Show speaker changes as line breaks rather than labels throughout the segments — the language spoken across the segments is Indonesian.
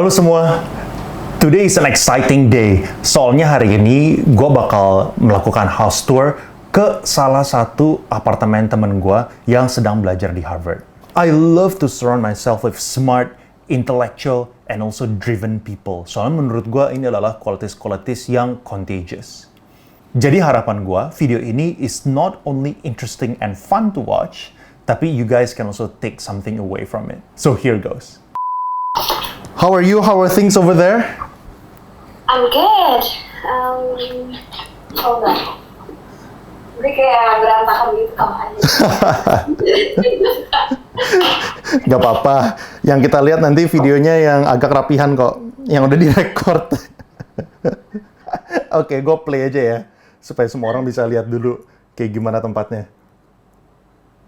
Halo semua, today is an exciting day. Soalnya hari ini gue bakal melakukan house tour ke salah satu apartemen temen gue yang sedang belajar di Harvard. I love to surround myself with smart, intellectual, and also driven people. Soalnya menurut gue ini adalah qualities yang contagious. Jadi harapan gue, video ini is not only interesting and fun to watch, tapi you guys can also take something away from it. So here goes. How are you? How are things over there?
I'm good. Oh enggak. Gue kayak berantakan gitu kamarnya.
Gak apa-apa. Yang kita lihat nanti videonya yang agak rapihan kok. Yang udah direkord. Oke, gue play aja ya. Supaya semua orang bisa lihat dulu kayak gimana tempatnya.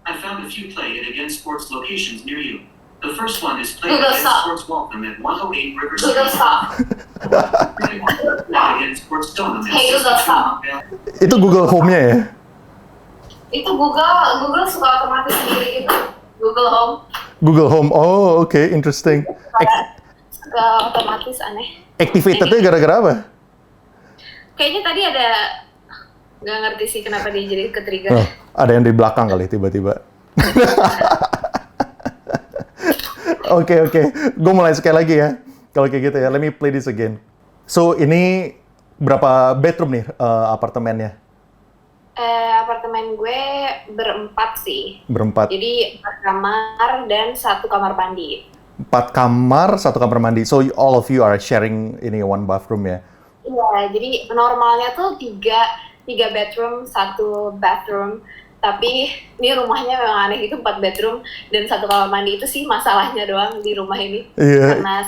I found a few play it against sports locations near you. The first one is play
Google
against
stop.
sports Waltham at 108 River
Google
Street.
stop.
Play against sports Stoneham at
Hey, Google
62
stop.
Mount Vale.
Itu Google Home-nya ya?
Itu Google suka otomatis sendiri gitu. Google Home
Google Home. Oh, oke. Interesting.
suka otomatis aneh.
Activated-nya gara-gara apa?
Kayaknya tadi ada nggak ngerti sih kenapa dia jadi ke-trigger.
Oh, ada yang di belakang kali tiba-tiba. Oke. Gue mulai sekali lagi ya. Kalau kayak gitu ya, let me play this again. So, ini berapa bedroom nih apartemennya?
Apartemen gue berempat sih.
Berempat.
Jadi 4 kamar dan 1 kamar mandi.
4 kamar, 1 kamar mandi. So, all of you are sharing ini one bathroom ya?
Iya, jadi normalnya tuh 3 bedroom, 1 bathroom. Tapi ini rumahnya memang aneh gitu, 4 bedroom dan 1 kamar mandi. Itu sih masalahnya doang di rumah ini.
Iya.
Karena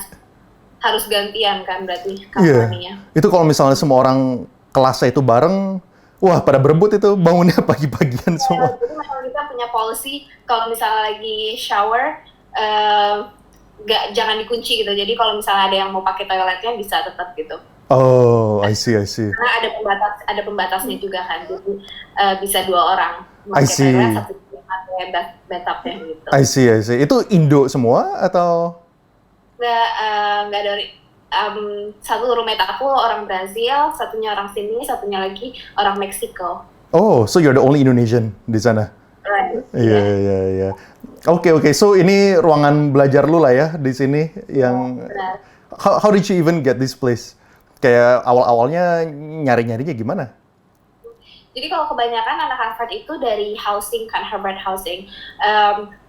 harus gantian kan berarti kamar
Iya.
mandinya.
Itu kalau misalnya semua orang kelasnya itu bareng, wah pada berebut itu bangunnya pagi-pagian semua.
Jadi memang kita punya policy kalau misalnya lagi shower, jangan dikunci gitu. Jadi kalau misalnya ada yang mau pakai toiletnya bisa tetap gitu.
Oh, I see.
Karena ada pembatasnya juga kan. Jadi bisa 2 orang
I
pakai
see.
toilet, 1 pakai bathtubnya gitu.
I see. Itu Indo semua atau?
Nggak dari satu roommate aku orang Brazil, satunya orang sini, satunya lagi orang Meksiko.
Oh, so you're the only Indonesian di sana?
Right.
Iya. Oke. So ini ruangan belajar lu lah ya di sini yang.
Benar.
How did you even get this place? Kayak awal-awalnya nyari-nyarinya gimana?
Jadi kalau kebanyakan anak Harvard itu dari housing kan, Harvard housing.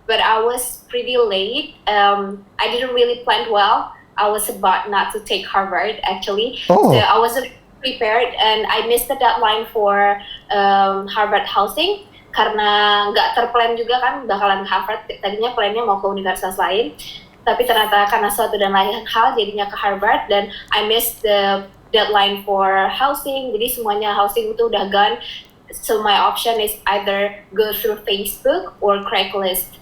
But I was pretty late. I didn't really plan well. I was about not to take Harvard actually.
Oh.
So I wasn't prepared and I missed the deadline for Harvard housing karena nggak terplan juga kan bakalan ke Harvard. Tadinya plannya mau ke universitas lain. Tapi ternyata karena suatu dan lain hal jadinya ke Harvard dan I missed the deadline for housing. Jadi semuanya housing itu udah gone. So my option is either go through Facebook or Craigslist.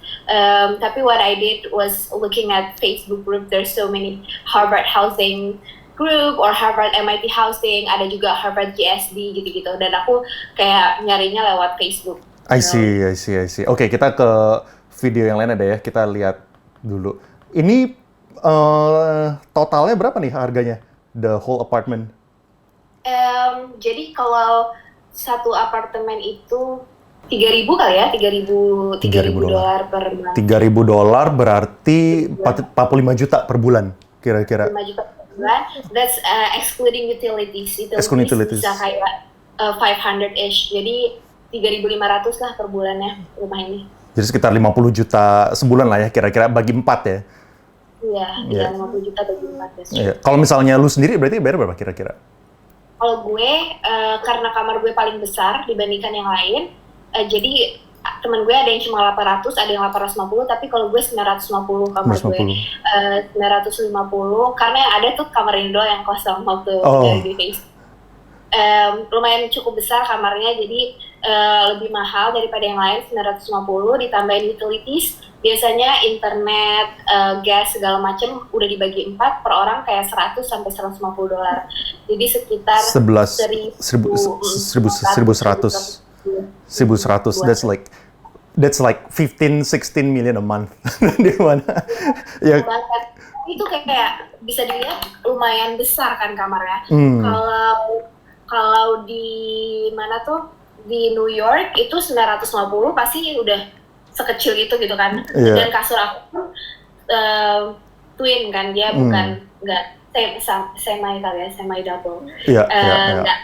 Tapi what I did was looking at Facebook group. There's so many Harvard housing group or Harvard MIT housing. Ada juga Harvard GSD gitu-gitu. Dan aku kayak nyarinya lewat Facebook.
I see. Oke, kita ke video yang lain ada ya. Kita lihat dulu. Ini totalnya berapa nih harganya? The whole apartment?
Jadi kalau satu apartemen itu 3.000 kali ya, 3.000 dolar per bulan.
$3.000 berarti 45 juta per bulan kira-kira.
5 juta per bulan. That's excluding utilities.
Excluding utilities.
Bisa kayak 500-ish. Jadi 3.500 lah per bulannya rumah ini.
Jadi sekitar 50 juta sebulan lah ya kira-kira bagi 4 ya.
Iya, 50 juta bagi 4 ya.
Iya. Kalau misalnya lu sendiri berarti bayar berapa kira-kira?
Kalau gue, karena kamar gue paling besar dibandingkan yang lain, jadi teman gue ada yang cuma 800, ada yang 850, tapi kalau gue 950 kamar
950.
gue. 950, karena yang ada tuh kamar ini doang yang kosong waktu di Facebook. Lumayan cukup besar kamarnya, jadi lebih mahal daripada yang lain, 950, ditambahin utilities, biasanya internet, gas, segala macam udah dibagi 4 per orang kayak 100 sampai $150. Jadi sekitar
1.100. That's like 15-16 million a month. Di mana? Ya,
itu kayak bisa dilihat lumayan besar kan kamarnya.
Hmm.
Kalau di mana tuh di New York itu 950 pasti udah sekecil itu gitu kan.
Iya.
Dan kasur aku pun twin kan, dia bukan nggak semi kali ya, semi double.
Iya,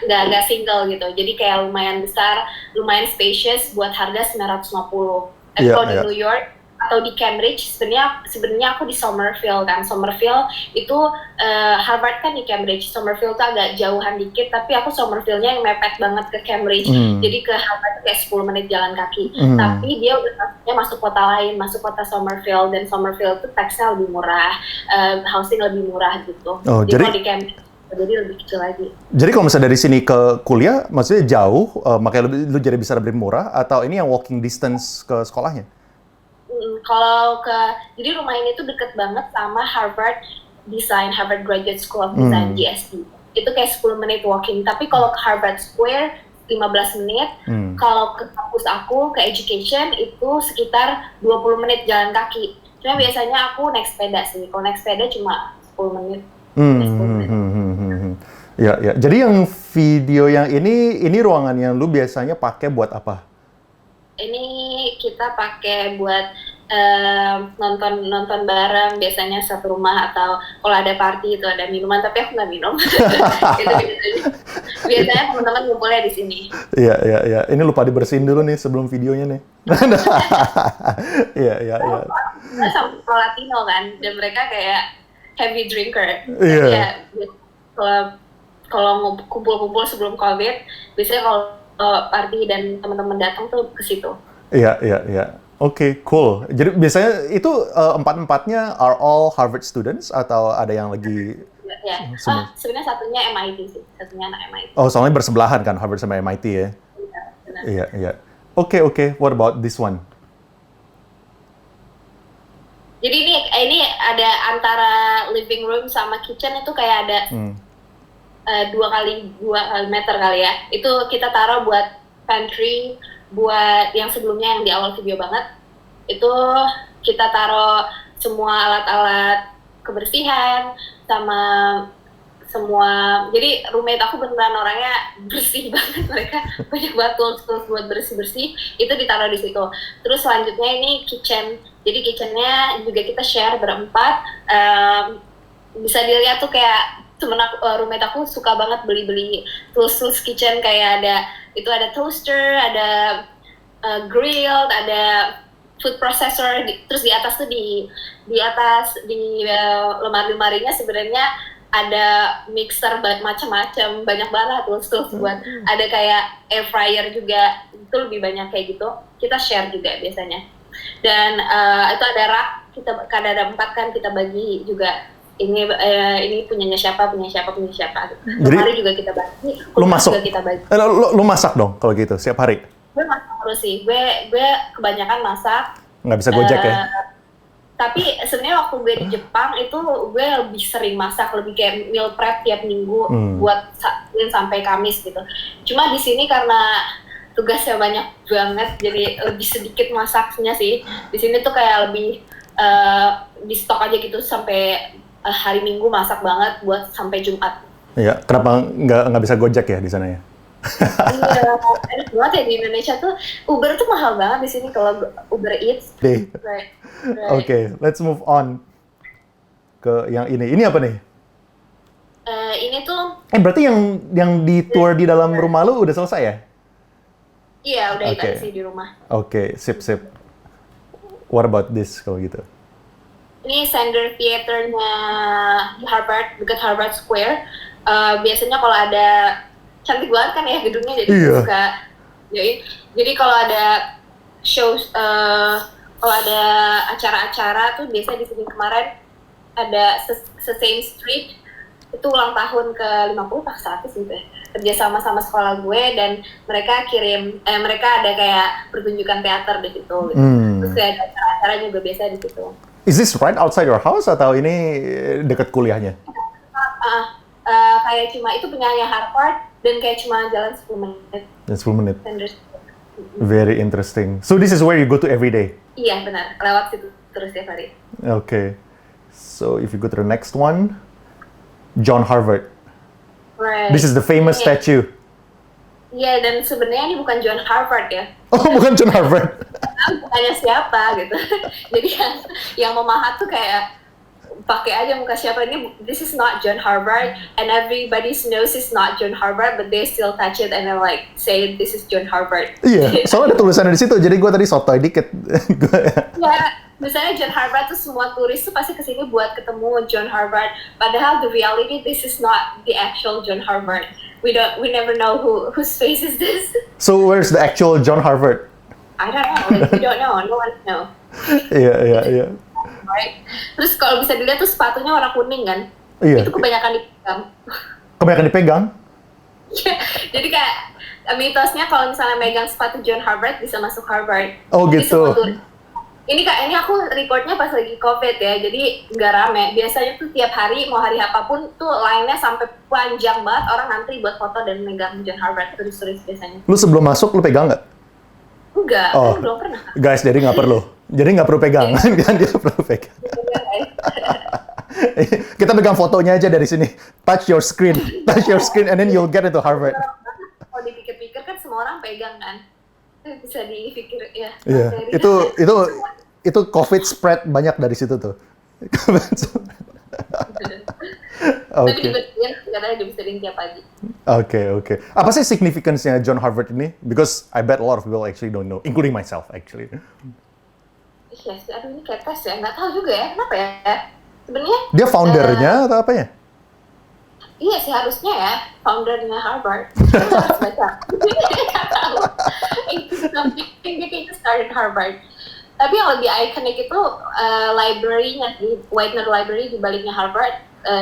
Nggak single gitu. Jadi kayak lumayan besar, lumayan spacious buat harga 950. Kalau di New York atau di Cambridge, sebenarnya aku di Somerville kan. Somerville itu Harvard kan di Cambridge. Somerville tuh agak jauhan dikit, tapi aku Somerville-nya yang mepet banget ke Cambridge. Jadi ke Harvard kayak 10 menit jalan kaki. Tapi dia udah masuk kota lain, masuk kota Somerville, dan Somerville tuh tax-nya lebih murah, housing lebih murah gitu.
Oh, jadi
kalau di Cambridge jadi lebih kecil lagi.
Jadi kalau misalnya dari sini ke kuliah, maksudnya jauh, makanya lu jadi bisa lebih murah, atau ini yang walking distance ke sekolahnya?
Jadi rumah ini tuh deket banget sama Harvard Graduate School of Design, GSD. Itu kayak 10 menit walking. Tapi kalau ke Harvard Square 15 menit. Kalau ke kampus aku, ke education itu sekitar 20 menit jalan kaki. Cuma biasanya aku naik sepeda sih. Kalau naik sepeda cuma 10 menit.
Ya. Jadi yang video yang ini ruangan yang lu biasanya pakai buat apa?
Ini kita pakai buat nonton bareng, biasanya satu rumah, atau kalau ada party itu ada minuman, tapi aku nggak minum. Biasanya teman-teman ngumpulnya di sini.
Iya. Ini lupa dibersihin dulu nih sebelum videonya nih. Iya.
Kita sama Latino kan, dan mereka kayak heavy drinker.
Iya.
Ya, kalau kumpul-kumpul sebelum COVID, biasanya kalau party dan teman-teman datang tuh ke situ.
Iya. Oke, cool. Jadi biasanya itu empat-empatnya are all Harvard students atau ada yang lagi?
Ya. Sebenarnya satunya MIT sih, satunya anak MIT.
Oh, soalnya bersebelahan kan Harvard sama MIT ya? Iya. Oke. What about this one?
Jadi ini ada antara living room sama kitchen itu kayak ada 2 kali 2 meter kali ya. Itu kita taruh buat pantry, buat yang sebelumnya yang di awal video banget. Itu kita taruh semua alat-alat kebersihan sama semua. Jadi roommate aku beneran orangnya bersih banget, mereka banyak banget tools buat bersih-bersih, itu ditaruh di situ. Terus selanjutnya ini kitchen. Jadi kitchennya juga kita share berempat. Bisa dilihat tuh kayak roommate aku suka banget beli tools kitchen, kayak ada toaster, ada grill, ada food processor, terus di atas tuh di lemari-lemarinya sebenarnya ada mixer macam-macam, banyak banget tools buat, ada kayak air fryer juga, itu lebih banyak kayak gitu. Kita share juga biasanya. Dan itu ada rak, kada ada 4 kan, kita bagi juga. Ini punyanya siapa. Lemari juga kita bagi.
Lu masuk?
Juga kita bagi.
Lu masak dong kalau gitu setiap hari?
Gue masak terus sih. Gue kebanyakan masak.
Nggak bisa Gojek ya?
Tapi sebenarnya waktu gue di Jepang itu gue lebih sering masak, lebih kayak meal prep tiap minggu buat sampai Kamis gitu. Cuma di sini karena tugasnya banyak banget, jadi lebih sedikit masaknya sih. Di sini tuh kayak lebih di stok aja gitu sampai hari Minggu masak banget buat sampai Jumat. Iya,
kenapa nggak bisa Gojek ya di sana ya?
Iya, enak banget ya di Indonesia tuh. Uber tuh mahal banget di sini kalau Uber Eats. Right.
Oke, let's move on ke yang ini. Ini apa nih?
Ini tuh.
Berarti yang di tour di dalam rumah lu udah selesai ya?
Iya, udah sih di rumah.
Oke, sip. What about this kalau gitu?
Ini Sander Theater-nya Harvard, dekat Harvard Square. Biasanya kalau ada, cantik banget kan ya gedungnya, jadi suka. Jadi kalau ada show, kalau ada acara-acara tuh biasanya di sini. Kemarin ada Sesame Street, itu ulang tahun ke-50 tak 100 gitu ya. Kerja sama sekolah gue, dan mereka mereka ada kayak pertunjukan teater di situ gitu. Terus kayak ada acara-acara juga biasa di situ.
Is this right outside your house atau ini dekat kuliahnya?
Kayak cuma itu punyanya Harvard, dan kayak cuma jalan 10 menit.
10 menit. Very interesting. So this is where you go to every day?
Iya benar, lewat situ terus tiap hari.
Oke. So if you go to the next one, John Harvard.
Right.
This is the famous
Iya.
statue.
Iya, dan sebenarnya ini bukan John Harvard ya.
Oh, bukan John Harvard.
Bukannya siapa gitu. Jadi yang memahat tuh kayak pakai aja muka siapa ini. This is not John Harvard, and everybody knows it's not John Harvard, but they still touch it and they're like say this is John Harvard.
Iya, soalnya ada tulisannya di situ. Jadi gue tadi sotoy dikit.
Ya, misalnya John Harvard tuh semua turis tuh pasti kesini buat ketemu John Harvard. Padahal the reality this is not the actual John Harvard. We never know whose face is this.
So where's the actual John Harvard?
I don't know. Like, we don't know. No one knows.
Iya.
Right? Terus kalau bisa dilihat tuh sepatunya warna kuning kan?
Iya.
Itu kebanyakan dipegang.
Kebanyakan dipegang.
Jadi kayak mitosnya kalau misalnya megang sepatu John Harvard bisa masuk Harvard.
Oh,
Jadi
gitu.
semua turis. Ini aku recordnya pas lagi COVID ya, jadi nggak rame. Biasanya tuh tiap hari, mau hari apapun tuh line-nya sampai panjang banget, orang ngantri buat foto dan megang John Harvard, turis-turis biasanya.
Lu sebelum masuk lu pegang nggak?
Enggak,
Oh.
belum pernah.
Guys, jadi nggak perlu. Jadi nggak perlu pegang. Kan dia perlu pegang. Kita pegang fotonya aja dari sini. Touch your screen, and then you'll get into Harvard.
Kalau dipikir-pikir kan semua orang pegang kan. Bisa dipikir ya.
Iya,
materi.
itu COVID spread banyak dari situ tuh.
Tapi
Oke,
dibersihin, katanya dibersihin tiap pagi.
oke. Apa sih significance-nya John Harvard ini? Because I bet a lot of people actually don't know, including myself actually.
Iya sih, aduh ini kayak tes ya, nggak tahu juga ya, kenapa ya? Sebenarnya
Dia foundernya atau apanya?
iya sih harusnya ya, foundernya Harvard. Harus baca. Nggak tahu. Itu something dia kayaknya started Harvard. Tapi yang lebih ikonik itu library-nya sih, Widener Library di baliknya Harvard,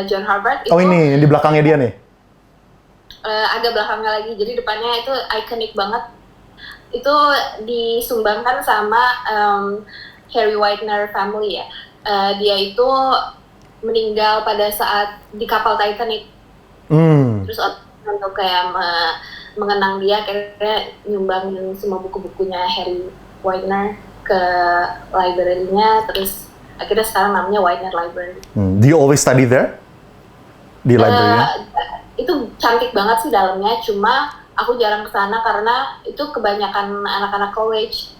John Harvard.
Oh ini, yang di belakangnya dia nih.
Agak belakangnya lagi, jadi depannya itu ikonik banget. Itu disumbangkan sama Harry Widener family ya. Dia itu meninggal pada saat di kapal Titanic. Terus untuk kayak mengenang dia, akhirnya nyumbangin semua buku-bukunya Harry Widener ke library-nya, terus akhirnya sekarang namanya Widener Library.
Do you always study there? Di library-nya?
Itu cantik banget sih dalamnya, cuma aku jarang kesana karena itu kebanyakan anak-anak college.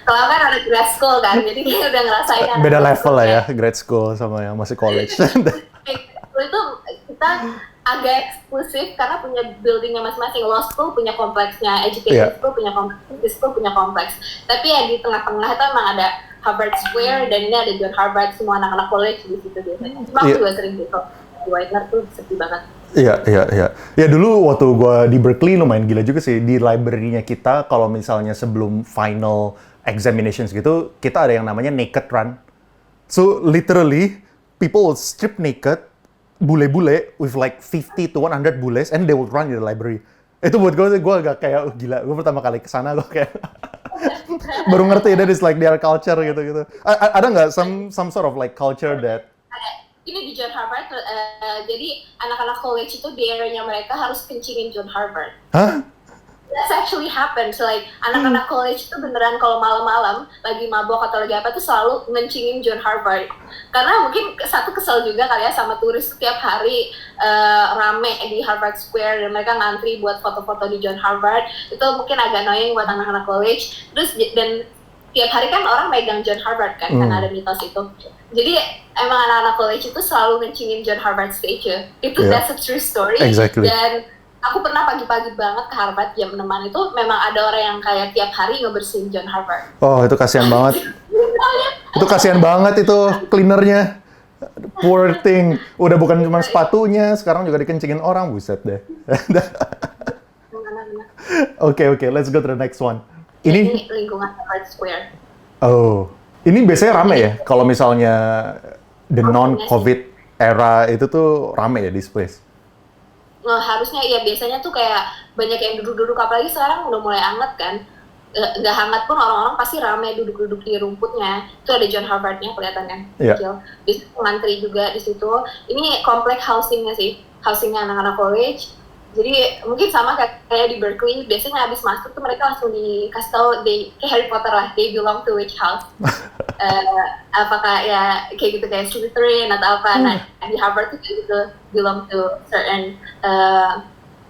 Kalau kan ada grad school kan, jadi dia udah ngerasain.
Beda level lah ya, grade school sama yang masih college.
Itu kita agak eksklusif karena punya buildingnya masing-masing. Law school punya kompleksnya, education school punya kompleks, business school punya kompleks. Tapi ya di tengah-tengah itu emang ada Harvard Square dan ini ada John Harvard, semua anak-anak college di situ biasanya. Cuma aku juga sering gitu. Di Widener tuh sepi banget.
Iya. Ya dulu waktu gue di Berkeley lumayan gila juga sih. Di library-nya kita, kalau misalnya sebelum final examinations gitu, kita ada yang namanya naked run. So literally, people will strip naked, bule-bule with like 50 to 100 bules, and they will run in the library. Itu buat gue agak kayak, gila. Gue pertama kali kesana, gue kayak baru ngerti that is like their culture gitu. Ada nggak some sort of like culture that
Ini di John Harvard, jadi anak-anak college itu di area-nya mereka harus kencingin John Harvard.
Hah?
That's actually happens, like anak-anak college itu beneran kalau malam-malam lagi mabok atau lagi apa tuh selalu ngencingin John Harvard. Karena mungkin satu kesel juga kali ya sama turis tiap hari rame di Harvard Square dan mereka ngantri buat foto-foto di John Harvard. Itu mungkin agak annoying buat anak-anak college. Terus dan tiap hari kan orang megang John Harvard kan, karena ada mitos itu. Jadi emang anak-anak college itu selalu ngencingin John Harvard statue. Itu that's a true story.
Exactly.
Dan aku pernah pagi-pagi banget ke Harvard jam 6-an itu memang ada orang yang kayak tiap hari ngebersihin John Harvard.
Oh, itu kasihan banget. Itu kasihan banget itu cleanernya. Poor thing. Udah bukan cuma sepatunya, sekarang juga dikencingin orang, buset deh. Oke, let's go to the next one.
Ini lingkungan Harvard Square.
Oh, ini biasanya rame ya? Kalau misalnya the non-COVID era itu tuh rame ya this place?
Nah, harusnya ya biasanya tuh kayak banyak yang duduk-duduk, apalagi sekarang udah mulai hangat kan. Nggak hangat pun orang-orang pasti rame duduk-duduk di rumputnya. Itu ada John Harvard-nya kelihatannya kecil. Di situ ngantri juga di situ. Ini komplek housing-nya sih, housing-nya anak-anak college. Jadi mungkin sama kayak di Berkeley, biasanya habis masuk tuh mereka langsung dikasih tahu kayak Harry Potter lah, they belong to which house. apakah ya kayak gitu kayak Slytherin atau apa. Nah di Harvard tuh kayak gitu belong to certain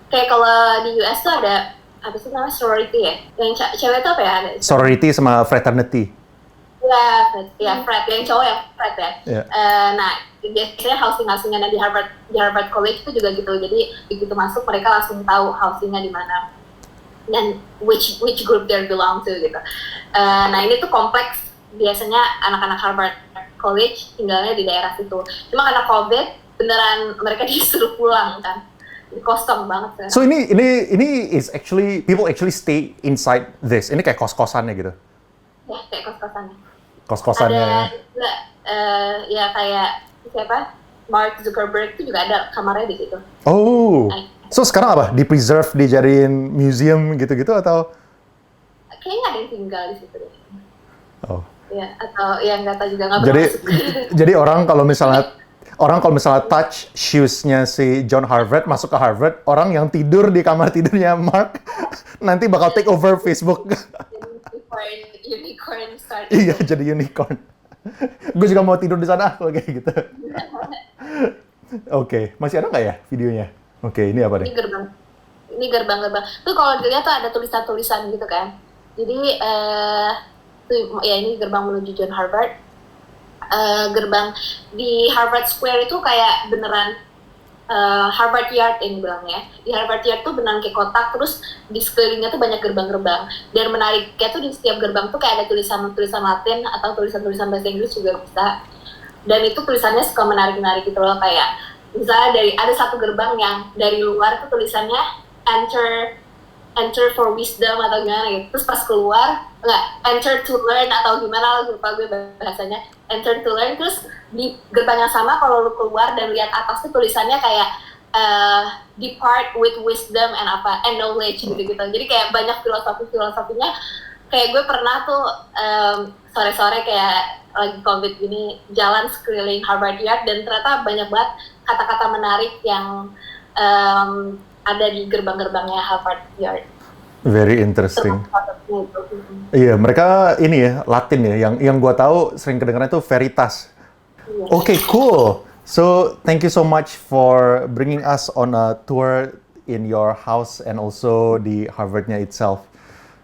kayak kalau di US tuh ada apa sih namanya sorority ya, yang cewek tuh apa ya, ada
Sorority sama fraternity.
ya Fred, yang cowok ya Fred ya.
Yeah.
Nah biasanya housing-housingan di Harvard College itu juga gitu, jadi begitu masuk mereka langsung tahu housingnya di mana dan which group they belong to gitu. Nah ini tuh kompleks, biasanya anak-anak Harvard College tinggalnya di daerah situ. Cuma karena COVID beneran mereka disuruh pulang kan, kosong banget kan.
So ini is actually people actually stay inside this. Ini kayak kos-kosannya gitu.
Ya kayak kos-kosannya.
Kos-kosannya.
Ada juga ya kayak siapa? Mark Zuckerberg itu juga ada kamarnya di situ.
Oh. So sekarang apa? Di-preserve, dijadiin museum gitu-gitu atau?
Kayaknya ada yang tinggal di situ deh.
Oh.
Ya, atau ya nggak tahu juga, nggak
Jadi
bermaksud.
jadi orang kalau misalnya touch shoes-nya si John Harvard masuk ke Harvard, orang yang tidur di kamar tidurnya Mark nanti bakal take over Facebook.
Unicorn start.
Iya, jadi unicorn. Gue juga mau tidur di sana kalau kayak gitu. Oke, masih ada nggak ya videonya? Oke, ini apa nih?
Ini gerbang. Tuh kalau dilihat tuh ada tulisan-tulisan gitu kan. Jadi tuh ya ini gerbang menuju John Harvard. Gerbang di Harvard Square itu kayak beneran Harvard Yard ini bilangnya. Di Harvard Yard tuh beneran kayak kotak, terus di sekelilingnya tuh banyak gerbang-gerbang. Dan menariknya tuh di setiap gerbang tuh kayak ada tulisan-tulisan Latin atau tulisan-tulisan bahasa Inggris juga bisa. Dan itu tulisannya suka menarik-menarik gitu loh, kayak misalnya ada satu gerbang yang dari luar tuh tulisannya enter for wisdom atau gimana gitu. Terus pas keluar enter to learn atau gimana, lupa gue bahasanya, enter to learn. Terus di gerbang yang sama kalau lu keluar dan lihat atas tuh tulisannya kayak depart with wisdom and knowledge gitu-gitu. Jadi kayak banyak filosofinya. Kayak gue pernah tuh sore-sore kayak lagi COVID gini jalan sekeliling Harvard Yard dan ternyata banyak banget kata-kata menarik yang ada di gerbang-gerbangnya Harvard Yard.
Very interesting. Iya, mereka ini ya Latin ya. Yang gua tahu sering kedengarannya itu veritas. Oke, cool. So thank you so much for bringing us on a tour in your house and also di Harvardnya itself.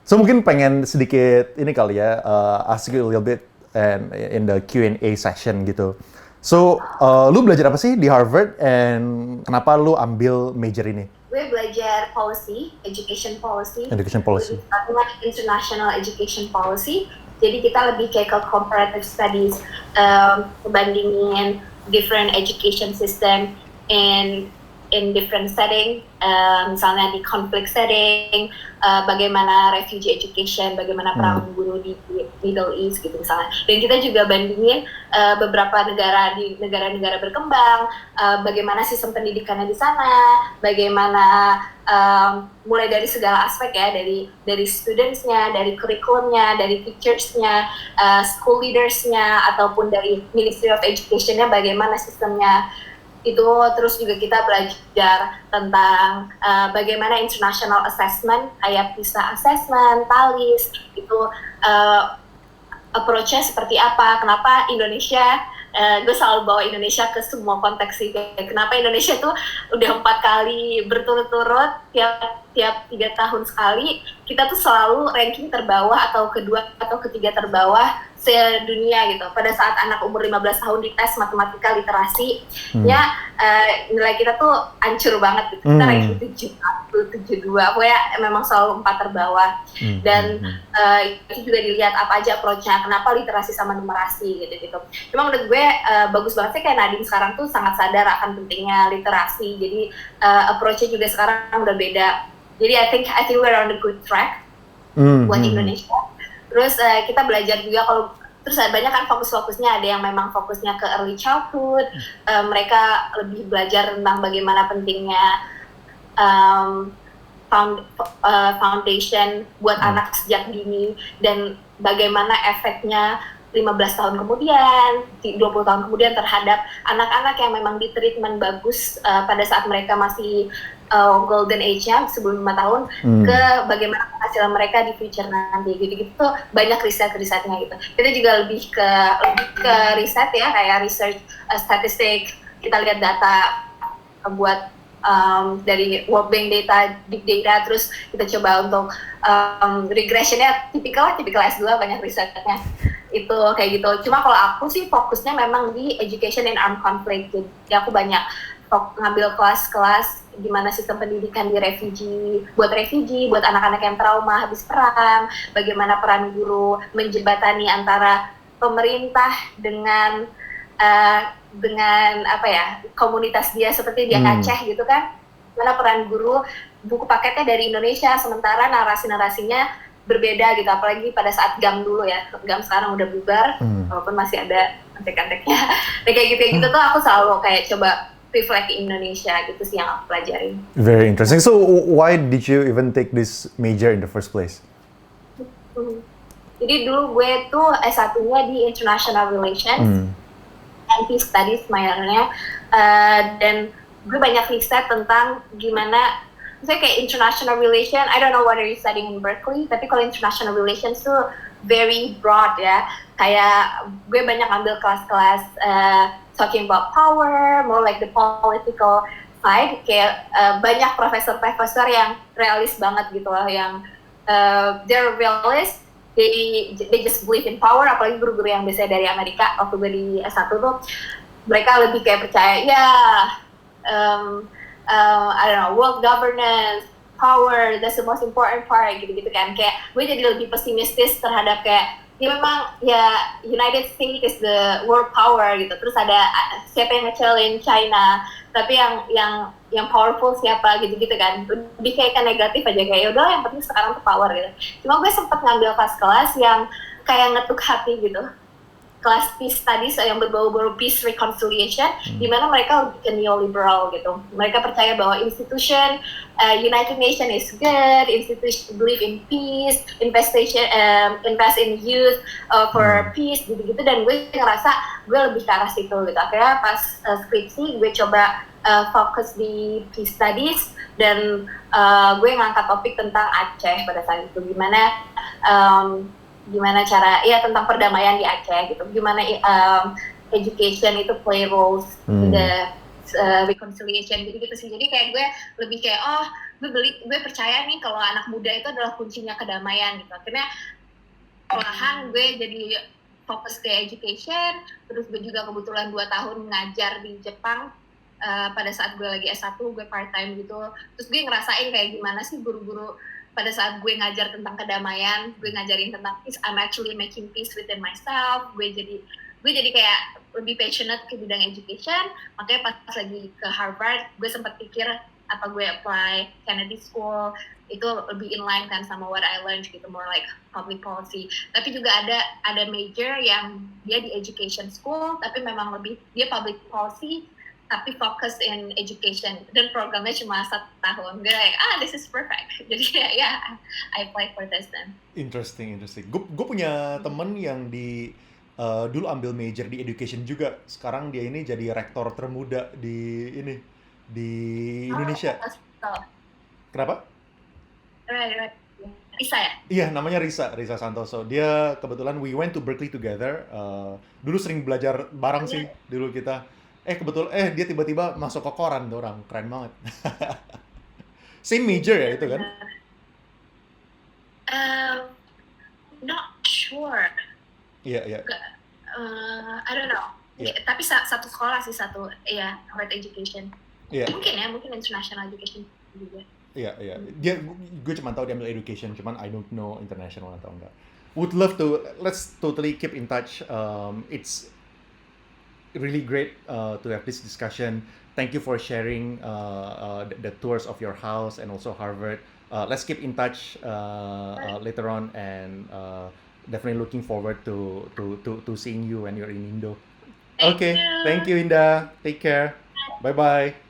So mungkin pengen sedikit ini kali ya, ask you a little bit and in the Q&A session gitu. So, lu belajar apa sih di Harvard and kenapa lu ambil major ini?
Gue belajar education policy.
Education policy.
International education policy. Jadi kita lebih kayak ke comparative studies, bandingin different education system in different setting, misalnya di conflict setting, bagaimana refugee education, bagaimana perang buruh di Middle East gitu misalnya. Dan kita juga bandingin beberapa negara di negara-negara berkembang, bagaimana sistem pendidikannya di sana, bagaimana mulai dari segala aspek ya, dari studentsnya, dari kurikulumnya, dari teachersnya, school leadersnya, ataupun dari Ministry of Educationnya, bagaimana sistemnya itu. Terus juga kita belajar tentang bagaimana international assessment kayak PISA assessment, TALIS itu approach-nya seperti apa, kenapa Indonesia, gue selalu bawa Indonesia ke semua konteks sih, kenapa Indonesia tuh udah 4 kali berturut-turut tiap 3 tahun sekali kita tuh selalu ranking terbawah atau kedua atau ketiga terbawah sedunia gitu. Pada saat anak umur 15 tahun dites matematika literasi, nilai kita tuh hancur banget gitu. Kita ranking 72, pokoknya memang selalu 4 terbawah. Dan itu juga dilihat apa aja approach-nya, kenapa literasi sama numerasi gitu-gitu. Cuma menurut gue bagus banget sih kayak Nadine sekarang tuh sangat sadar akan pentingnya literasi. Jadi approach-nya juga sekarang udah beda. Jadi I think we're on the good track buat Indonesia. Terus kita belajar juga terus banyak kan fokus-fokusnya, ada yang memang fokusnya ke early childhood, mereka lebih belajar tentang bagaimana pentingnya foundation buat anak sejak dini dan bagaimana efeknya 15 tahun kemudian, 20 tahun kemudian terhadap anak-anak yang memang di treatment bagus pada saat mereka masih golden age-nya sebelum 5 tahun ke bagaimana penghasilan mereka di future nanti gitu-gitu tuh banyak risetnya gitu. Kita juga lebih ke riset ya, kayak research statistik, kita lihat data buat dari World Bank data, big data, terus kita coba untuk regressionnya tipikal S2 banyak risetnya itu kayak gitu. Cuma kalau aku sih fokusnya memang di education in armed conflict, jadi aku banyak ngambil kelas-kelas gimana sistem pendidikan di refugee, buat anak-anak yang trauma habis perang, bagaimana peran guru menjembatani antara pemerintah dengan apa ya, komunitas dia seperti di Aceh gitu kan, mana peran guru, buku paketnya dari Indonesia sementara narasi-narasinya berbeda gitu, apalagi pada saat GAM dulu ya, GAM sekarang udah bubar walaupun masih ada antek-anteknya. Nah, kayak gitu tuh aku selalu kayak coba reflect Indonesia gitu sih yang aku pelajarin.
Very interesting. So why did you even take this major in the first place?
Jadi dulu gue tuh S1-nya di International Relations and Peace Studies minornya, dan gue banyak riset tentang gimana misalnya kayak international relation. I don't know what are you studying in Berkeley, tapi kalau international relations tuh very broad ya. Kayak gue banyak ambil kelas-kelas talking about power, more like the political side. Kayak banyak profesor-profesor yang realis banget gitu loh, yang they're realist. They just believe in power, apalagi guru-guru yang biasanya dari Amerika. Waktu gue di S1 tuh mereka lebih kayak percaya I don't know, world governance, power, that's the most important part gitu-gitu kan. Kayak gue jadi lebih pesimistis terhadap kayak ya memang ya United States is the world power gitu. Terus ada siapa yang nge-challenge China, tapi yang powerful siapa gitu-gitu kan. Lebih kayak ke negatif aja, kayak yaudah yang penting sekarang tuh power gitu. Cuma gue sempet ngambil kelas-kelas yang kayak ngetuk hati gitu, kelas peace studies yang berbau-bau peace reconciliation, di mana mereka lebih ke neoliberal gitu. Mereka percaya bahwa institution United Nations is good, institution believe in peace, invest in youth for peace gitu-gitu, dan gue ngerasa gue lebih ke arah situ gitu. Akhirnya pas skripsi gue coba fokus di peace studies, dan gue ngangkat topik tentang Aceh pada saat itu, gimana cara ya tentang perdamaian di Aceh gitu, gimana education itu play roles in the reconciliation gitu sih. Jadi kayak gue lebih kayak gue percaya nih kalau anak muda itu adalah kuncinya kedamaian gitu. Akhirnya perlahan gue jadi fokus ke education, terus gue juga kebetulan 2 tahun ngajar di Jepang. Pada saat gue lagi S1 gue part time gitu, terus gue ngerasain kayak gimana sih guru-guru pada saat gue ngajar tentang kedamaian, gue ngajarin tentang peace, I'm actually making peace within myself. Gue jadi kayak lebih passionate ke bidang education. Makanya pas lagi ke Harvard, gue sempat pikir apa gue apply Kennedy School itu lebih inline kan sama what I learned gitu, more like public policy. Tapi juga ada major yang dia di education school, tapi memang lebih dia public policy, tapi fokus in education, dan programnya cuma 1 tahun. Gue like, this is perfect. Jadi ya, I apply for this then.
Interesting. Gue punya temen yang dulu ambil major di education juga. Sekarang dia ini jadi rektor termuda di Indonesia. Kenapa?
Right. Risa ya?
Iya, namanya Risa Santoso. Dia kebetulan we went to Berkeley together. Dulu sering belajar bareng sih dulu kita. Kebetulan dia tiba-tiba masuk ke koran tuh orang, keren banget. Same major ya itu kan?
Not sure.
Iya.
I don't know.
Yeah.
Tapi satu sekolah sih, Harvard Education.
Iya.
Mungkin international education juga.
Iya. Gue cuma tahu dia ambil education, cuman I don't know international atau enggak. Would love to, let's totally keep in touch. It's really great to have this discussion. Thank you for sharing the tours of your house and also Harvard. Let's keep in touch later on, and definitely looking forward to seeing you when you're in Indo.
Thank you.
Thank you, Indah. Take care. Bye-bye.